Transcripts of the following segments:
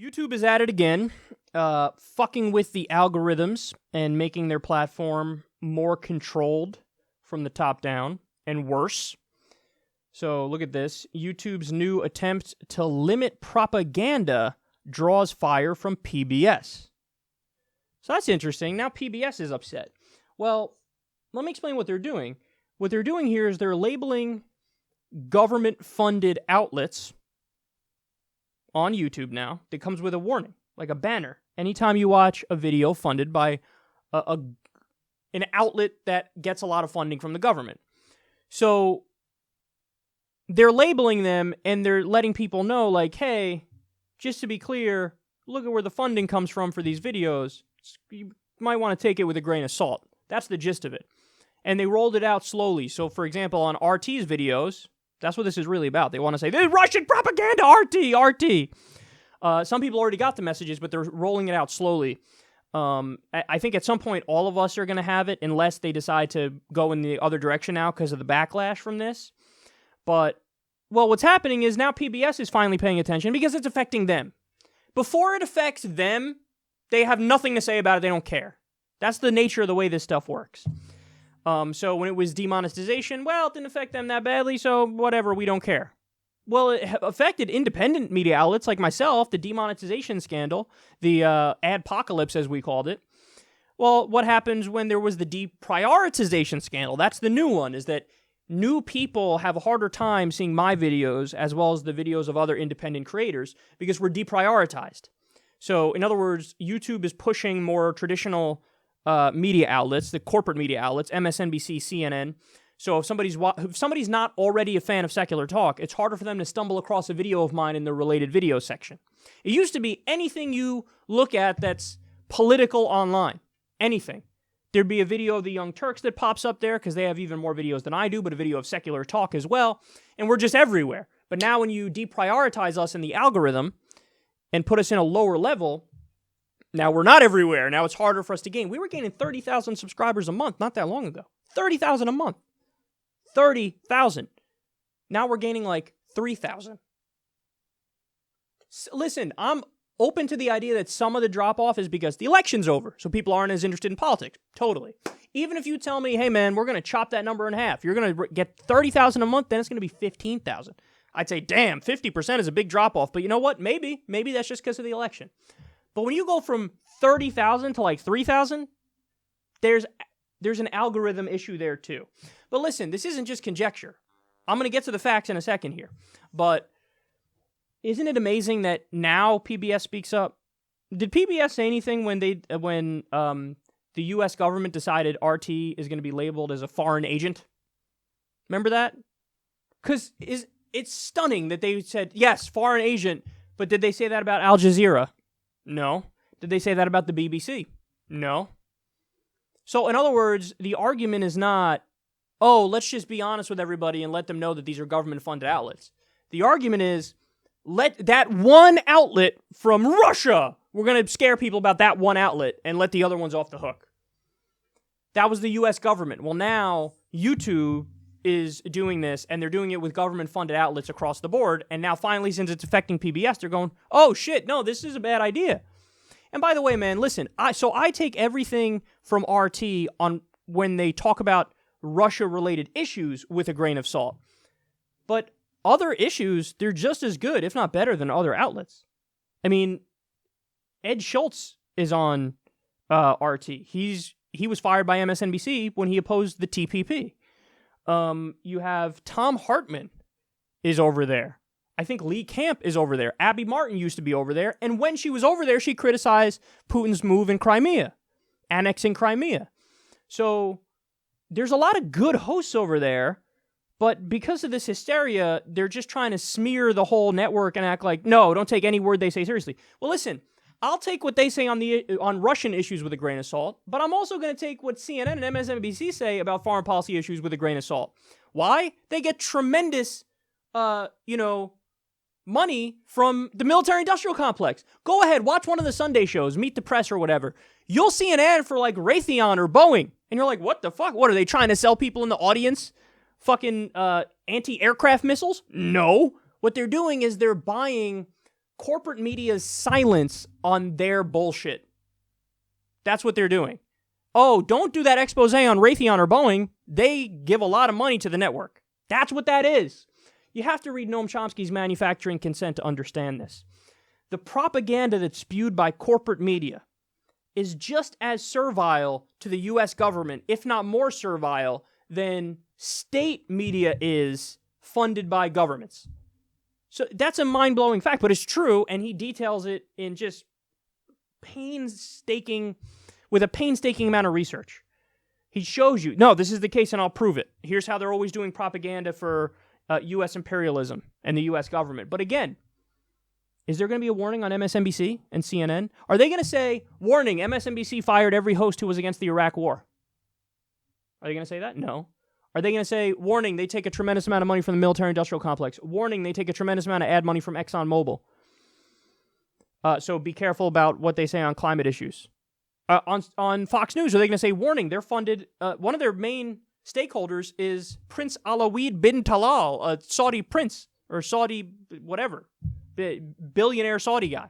YouTube is at it again, fucking with the algorithms and making their platform more controlled from the top down and worse. So look at this. YouTube's new attempt to limit propaganda draws fire from PBS. So that's interesting. Now PBS is upset. Well, let me explain what they're doing. What they're doing here is they're labeling government-funded outlets on YouTube now that comes with a warning, like a banner. Anytime you watch a video funded by an outlet that gets a lot of funding from the government. So they're labeling them and they're letting people know, like, hey, just to be clear, look at where the funding comes from for these videos. You might want to take it with a grain of salt. That's the gist of it. And they rolled it out slowly. So, for example, on RT's videos, that's what this is really about. They want to say, this is Russian propaganda, RT. Some people already got the messages, but they're rolling it out slowly. I think at some point, all of us are going to have it, unless they decide to go in the other direction now because of the backlash from this. But, well, what's happening is now PBS is finally paying attention because it's affecting them. Before it affects them, they have nothing to say about it. They don't care. That's the nature of the way this stuff works. So when it was demonetization, well, it didn't affect them that badly, so whatever, we don't care. Well, it affected independent media outlets like myself, the demonetization scandal, the adpocalypse, as we called it. Well, what happens when there was the deprioritization scandal? That's the new one, is that new people have a harder time seeing my videos as well as the videos of other independent creators because we're deprioritized. So, in other words, YouTube is pushing more traditional media outlets, the corporate media outlets, MSNBC, CNN. So if somebody's not already a fan of secular talk, it's harder for them to stumble across a video of mine in the related video section. It used to be anything you look at that's political online. Anything. There'd be a video of the Young Turks that pops up there because they have even more videos than I do, but a video of secular talk as well. And we're just everywhere. But now when you deprioritize us in the algorithm and put us in a lower level, now we're not everywhere. Now it's harder for us to gain. We were gaining 30,000 subscribers a month not that long ago. 30,000 a month. 30,000. Now we're gaining like 3,000. Listen, I'm open to the idea that some of the drop-off is because the election's over, so people aren't as interested in politics. Totally. Even if you tell me, hey man, we're going to chop that number in half. You're going to get 30,000 a month, then it's going to be 15,000. I'd say, damn, 50% is a big drop-off. But you know what? Maybe that's just because of the election. But when you go from 30,000 to like 3,000, there's an algorithm issue there too. But listen, this isn't just conjecture. I'm going to get to the facts in a second here. But isn't it amazing that now PBS speaks up? Did PBS say anything when the U.S. government decided RT is going to be labeled as a foreign agent? Remember that? Because it's stunning that they said, yes, foreign agent, but did they say that about Al Jazeera? No. Did they say that about the BBC? No. So, in other words, the argument is not, oh, let's just be honest with everybody and let them know that these are government-funded outlets. The argument is, let that one outlet from Russia, we're going to scare people about that one outlet and let the other ones off the hook. That was the U.S. government. Well, now YouTube is doing this, and they're doing it with government-funded outlets across the board, and now finally, since it's affecting PBS, they're going, oh shit, no, this is a bad idea. And by the way, man, listen, I take everything from RT on when they talk about Russia-related issues with a grain of salt. But other issues, they're just as good, if not better, than other outlets. I mean, Ed Schultz is on RT. He was fired by MSNBC when he opposed the TPP. You have Tom Hartman is over there. I think Lee Camp is over there. Abby Martin used to be over there. And when she was over there, she criticized Putin's move in Crimea, annexing Crimea. So there's a lot of good hosts over there, but because of this hysteria, they're just trying to smear the whole network and act like, no, don't take any word they say seriously. Well, listen, I'll take what they say on Russian issues with a grain of salt, but I'm also going to take what CNN and MSNBC say about foreign policy issues with a grain of salt. Why? They get tremendous, money from the military-industrial complex. Go ahead, watch one of the Sunday shows, Meet the Press or whatever. You'll see an ad for like Raytheon or Boeing, and you're like, what the fuck? What, are they trying to sell people in the audience fucking anti-aircraft missiles? No. What they're doing is they're buying corporate media's silence on their bullshit. That's what they're doing. Oh, don't do that expose on Raytheon or Boeing. They give a lot of money to the network. That's what that is. You have to read Noam Chomsky's Manufacturing Consent to understand this. The propaganda that's spewed by corporate media is just as servile to the U.S. government, if not more servile, than state media is funded by governments. So that's a mind-blowing fact, but it's true, and he details it in just with a painstaking amount of research. He shows you, no, this is the case, and I'll prove it. Here's how they're always doing propaganda for U.S. imperialism and the U.S. government. But again, is there going to be a warning on MSNBC and CNN? Are they going to say, warning, MSNBC fired every host who was against the Iraq War? Are they going to say that? No. Are they going to say, warning, they take a tremendous amount of money from the military-industrial complex? Warning, they take a tremendous amount of ad money from ExxonMobil. So be careful about what they say on climate issues. On Fox News, are they going to say, warning, they're funded, one of their main stakeholders is Prince Alawid bin Talal, a Saudi prince, or Saudi whatever, billionaire Saudi guy.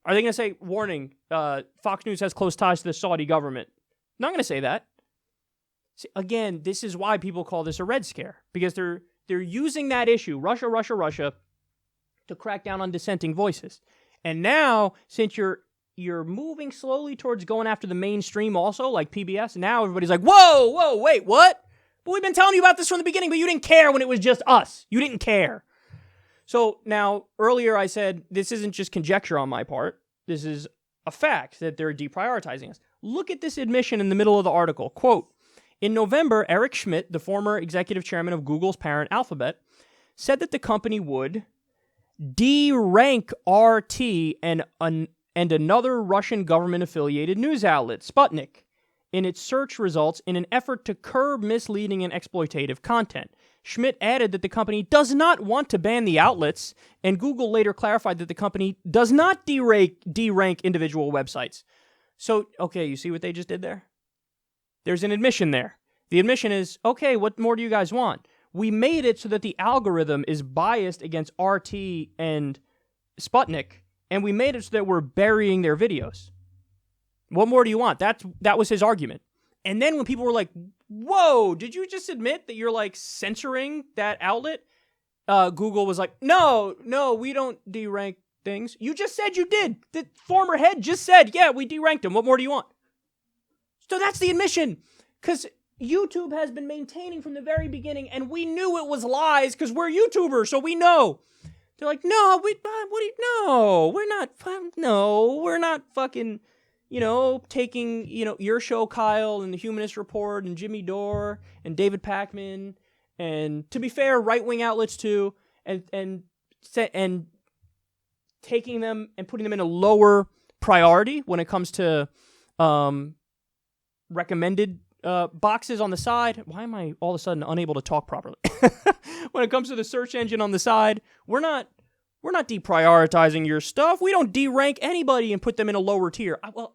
Are they going to say, warning, Fox News has close ties to the Saudi government? Not going to say that. See, again, this is why people call this a Red Scare, because they're using that issue, Russia, to crack down on dissenting voices. And now, since you're moving slowly towards going after the mainstream also, like PBS, now everybody's like, whoa, wait, what? But we've been telling you about this from the beginning, but you didn't care when it was just us. You didn't care. So now, earlier I said, this isn't just conjecture on my part. This is a fact that they're deprioritizing us. Look at this admission in the middle of the article. Quote, in November, Eric Schmidt, the former executive chairman of Google's parent Alphabet, said that the company would de-rank RT and another Russian government-affiliated news outlet, Sputnik, in its search results in an effort to curb misleading and exploitative content. Schmidt added that the company does not want to ban the outlets, and Google later clarified that the company does not de-rank individual websites. So, okay, you see what they just did there? There's an admission there. The admission is, okay, what more do you guys want? We made it so that the algorithm is biased against RT and Sputnik, and we made it so that we're burying their videos. What more do you want? That was his argument. And then when people were like, whoa, did you just admit that you're like censoring that outlet? Google was like, no, we don't de-rank things. You just said you did. The former head just said, yeah, we de-ranked them. What more do you want? So that's the admission, because YouTube has been maintaining from the very beginning, and we knew it was lies because we're YouTubers, so we know. They're like, no, we're not fucking, taking, your show, Kyle, and the Humanist Report, and Jimmy Dore, and David Pakman, and to be fair, right-wing outlets too, and taking them and putting them in a lower priority when it comes to recommended boxes on the side. Why am I all of a sudden unable to talk properly? When it comes to the search engine on the side, we're not deprioritizing your stuff. We don't de-rank anybody and put them in a lower tier. Well,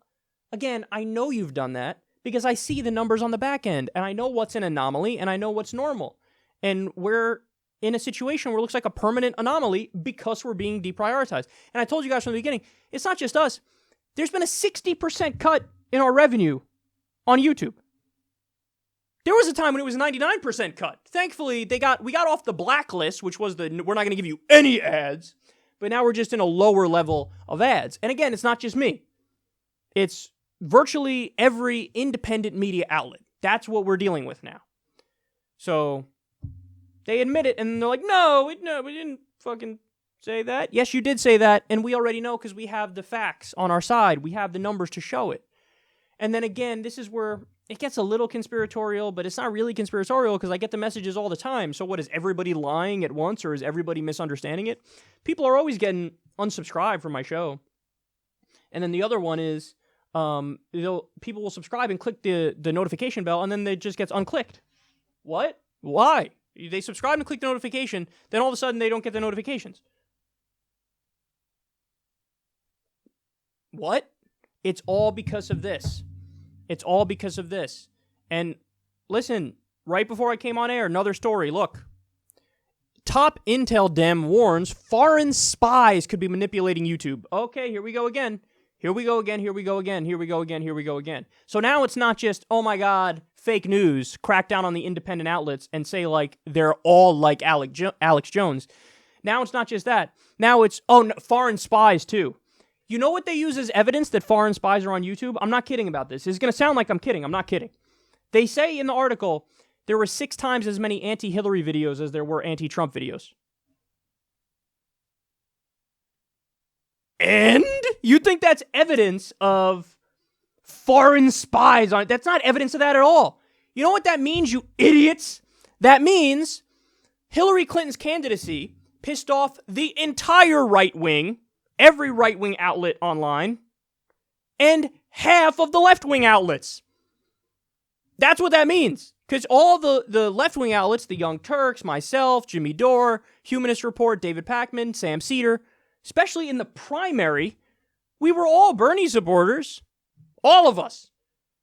again, I know you've done that because I see the numbers on the back end, and I know what's an anomaly, and I know what's normal. And we're in a situation where it looks like a permanent anomaly because we're being deprioritized. And I told you guys from the beginning, it's not just us. There's been a 60% cut in our revenue on YouTube. There was a time when it was a 99% cut. Thankfully, we got off the blacklist, which was we're not going to give you any ads, but now we're just in a lower level of ads. And again, it's not just me. It's virtually every independent media outlet. That's what we're dealing with now. So they admit it, and they're like, no, we didn't fucking say that. Yes, you did say that, and we already know because we have the facts on our side. We have the numbers to show it. And then again, this is where it gets a little conspiratorial, but it's not really conspiratorial because I get the messages all the time. So what, is everybody lying at once, or is everybody misunderstanding it? People are always getting unsubscribed from my show. And then the other one is people will subscribe and click the notification bell, and then it just gets unclicked. What? Why? They subscribe and click the notification, then all of a sudden they don't get the notifications. What? It's all because of this. It's all because of this. And listen, right before I came on air, another story. Look, Top intel dem warns foreign spies could be manipulating YouTube. Okay, here we go again. Here we go again, here we go again, here we go again, here we go again. So now it's not just, oh my God, fake news, crack down on the independent outlets and say like they're all like Alex Jones. Now it's not just that. Now it's, foreign spies too. You know what they use as evidence that foreign spies are on YouTube? I'm not kidding about this. It's going to sound like I'm kidding. I'm not kidding. They say in the article there were 6 times as many anti-Hillary videos as there were anti-Trump videos. And you think that's evidence of foreign spies on it? That's not evidence of that at all. You know what that means, you idiots? That means Hillary Clinton's candidacy pissed off the entire right wing, every right wing outlet online, and half of the left wing outlets. That's what that means. Because all the left wing outlets, the Young Turks, myself, Jimmy Dore, Humanist Report, David Pakman, Sam Cedar, especially in the primary, we were all Bernie supporters. All of us.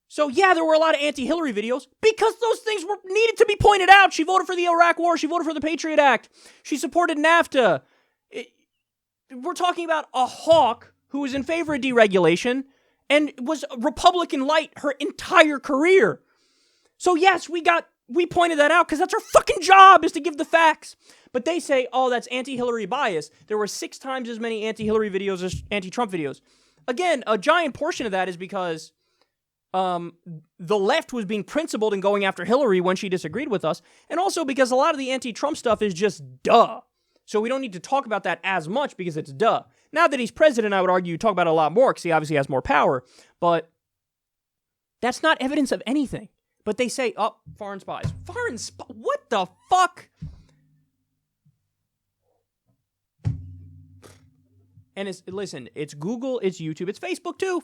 So yeah, there were a lot of anti-Hillary videos because those things were needed to be pointed out. She voted for the Iraq War. She voted for the Patriot Act. She supported NAFTA. We're talking about a hawk who was in favor of deregulation and was Republican light her entire career. So yes, we pointed that out because that's our fucking job, is to give the facts. But they say, oh, that's anti-Hillary bias. There were 6 times as many anti-Hillary videos as anti-Trump videos. Again, a giant portion of that is because the left was being principled and going after Hillary when she disagreed with us, and also because a lot of the anti-Trump stuff is just duh. So we don't need to talk about that as much because it's duh. Now that he's president, I would argue you talk about it a lot more because he obviously has more power, but that's not evidence of anything. But they say, oh, foreign spies. What the fuck? And listen, it's Google, it's YouTube, it's Facebook too.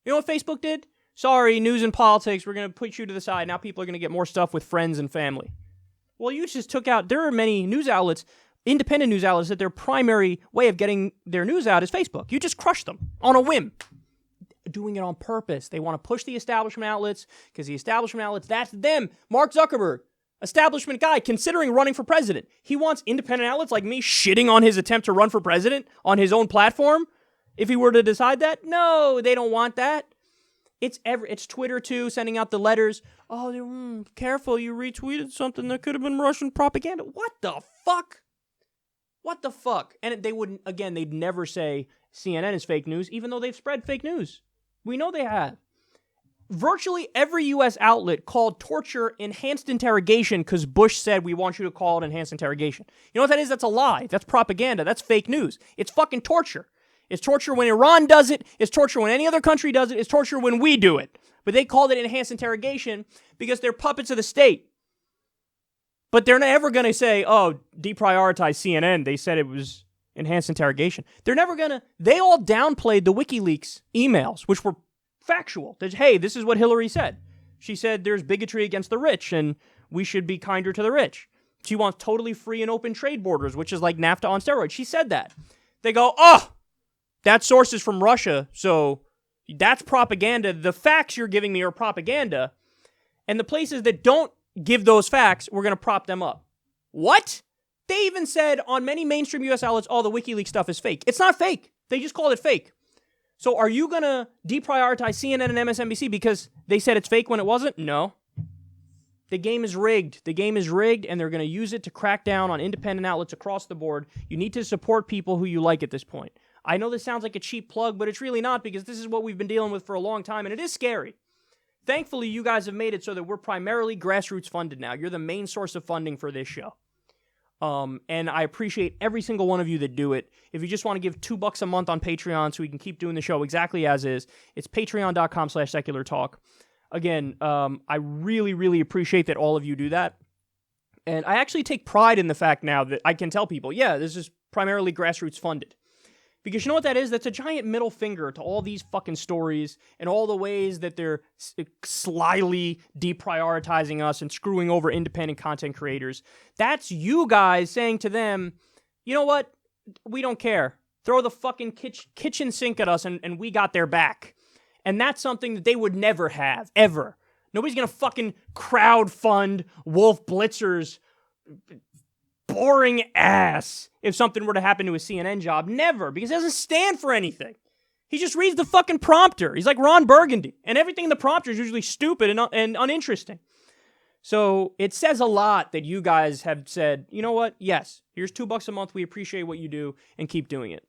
You know what Facebook did? Sorry, news and politics, we're going to put you to the side. Now people are going to get more stuff with friends and family. Well, you just took out, there are many news outlets, independent news outlets, that their primary way of getting their news out is Facebook. You just crushed them on a whim. Doing it on purpose. They want to push the establishment outlets because the establishment outlets, that's them. Mark Zuckerberg, establishment guy, considering running for president. He wants independent outlets like me shitting on his attempt to run for president on his own platform if he were to decide that. No, they don't want that. It's Twitter too, sending out the letters. Oh, careful, you retweeted something that could have been Russian propaganda. What the fuck? What the fuck? And they'd never say CNN is fake news, even though they've spread fake news. We know they have. Virtually every U.S. outlet called torture enhanced interrogation because Bush said we want you to call it enhanced interrogation. You know what that is? That's a lie. That's propaganda. That's fake news. It's fucking torture. It's torture when Iran does it. It's torture when any other country does it. It's torture when we do it. But they called it enhanced interrogation because they're puppets of the state. But they're never going to say, oh, deprioritize CNN. They said it was enhanced interrogation. They're never going to. They all downplayed the WikiLeaks emails, which were factual. That, hey, this is what Hillary said. She said there's bigotry against the rich and we should be kinder to the rich. She wants totally free and open trade borders, which is like NAFTA on steroids. She said that. They go, oh, that source is from Russia, so that's propaganda. The facts you're giving me are propaganda. And the places that don't give those facts, we're going to prop them up. What? They even said on many mainstream U.S. outlets, oh, the WikiLeaks stuff is fake. It's not fake. They just called it fake. So are you going to deprioritize CNN and MSNBC because they said it's fake when it wasn't? No. The game is rigged. The game is rigged, and they're going to use it to crack down on independent outlets across the board. You need to support people who you like at this point. I know this sounds like a cheap plug, but it's really not because this is what we've been dealing with for a long time, and it is scary. Thankfully, you guys have made it so that we're primarily grassroots funded now. You're the main source of funding for this show. And I appreciate every single one of you that do it. If you just want to give $2 a month on Patreon so we can keep doing the show exactly as is, it's patreon.com/seculartalk. Again, I really, really appreciate that all of you do that. And I actually take pride in the fact now that I can tell people, yeah, this is primarily grassroots funded. Because you know what that is? That's a giant middle finger to all these fucking stories and all the ways that they're slyly deprioritizing us and screwing over independent content creators. That's you guys saying to them, you know what? We don't care. Throw the fucking kitchen sink at us and we got their back. And that's something that they would never have, ever. Nobody's going to fucking crowdfund Wolf Blitzer's boring ass if something were to happen to a CNN job. Never, because it doesn't stand for anything. He just reads the fucking prompter. He's like Ron Burgundy, and everything in the prompter is usually stupid and uninteresting. So it says a lot that you guys have said, you know what? Yes, here's $2 a month. We appreciate what you do, and keep doing it.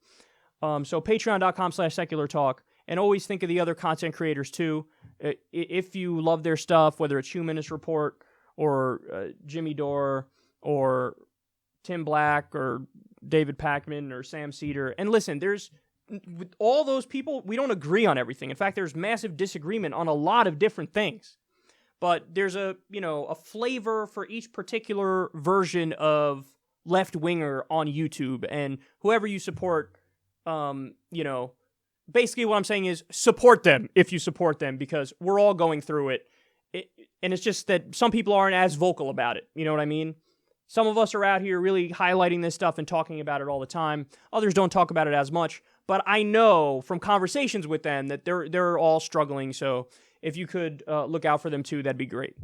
So patreon.com/seculartalk, and always think of the other content creators too. If you love their stuff, whether it's Humanist Report or Jimmy Dore or Tim Black or David Pakman or Sam Cedar. And listen, with all those people, we don't agree on everything. In fact, there's massive disagreement on a lot of different things. But there's a flavor for each particular version of left-winger on YouTube. And whoever you support, basically what I'm saying is support them if you support them, because we're all going through it. And it's just that some people aren't as vocal about it. You know what I mean? Some of us are out here really highlighting this stuff and talking about it all the time. Others don't talk about it as much. But I know from conversations with them that they're all struggling. So if you could look out for them too, that'd be great.